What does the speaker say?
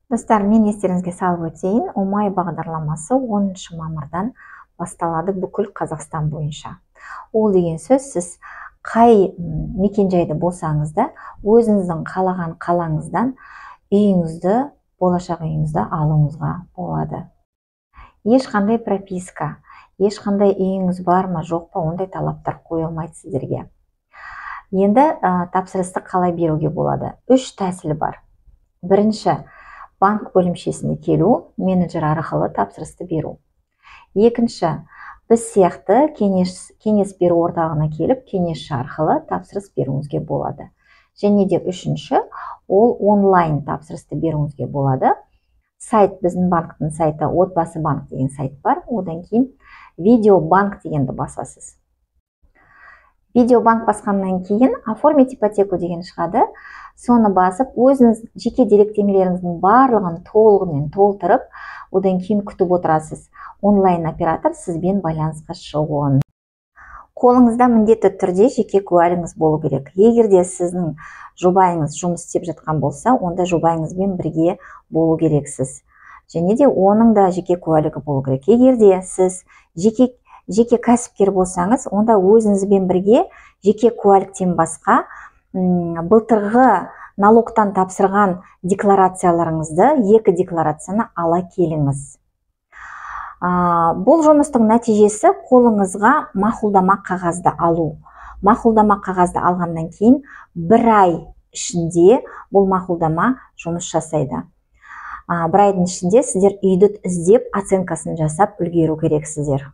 Достар, мен естеріңізге салып өтейін, Омай бағдарламасы 10 мамырдан басталады бүкіл Қазақстан бойынша. Ол деген сөз, сіз қай мекенжайды болсаңыз да, өзіңіздің қалаған қалаңыздан үйіңізді, болашақ үйіңізді алуыңызға болады. Ешқандай прописка, ешқандай үйіңіз бар ма, жоқ па, ондай талаптар қойылмайды сіздерге. Енді тапсырысты қалай беруге болады? 3 тәсілі бар. Бірінші, банк бөлімшесіне келу, менеджер арқылы тапсырысты беру. Екінші, біз сияқты кеңес беру орталығына келіп, кеңесші арқылы тапсырыс беруіңізге болады. Және де үшінші, ол онлайн тапсырысты беруіңізге болады. Сайт, біздің банктың сайты, Отбасы банк деген сайт бар. Одан кейін видеобанк дегенді басасыз. Видеобанк басқаннан кейін оформить ипотеку деген шығады. Соны басып, өзіңіз жеке деректемелеріңіздің барлығын толығымен толтырып, одан кейін күтіп отырасыз. Онлайн оператор сізбен байланысқа шығуын. Қолыңызда міндетті түрде жеке куәлігіңіз болу керек. Егер де сіздің жобайыңыз жұмыс істеп жатқан болса, онда жобайыңызбен бірге болу керексіз. Және де оның да жеке куәлігі болу керек. Егер де сіз жеке кәсіпкер болсаңыз, онда өзіңізбен бірге жеке куәліктен басқа былтырғы налогтан тапсырған декларацияларыңызды, 2 декларацияны ала келіңіз. Бұл жұмыстың нәтижесі қолыңызға мақұлдама қағазды алу. Мақұлдама қағазды алғаннан кейін 1 ай ішінде бұл мақұлдама жұмыс жасайды. 1 айдың ішінде сіздер үйді іздеп, оценкасын жасап үлгеру керексіздер.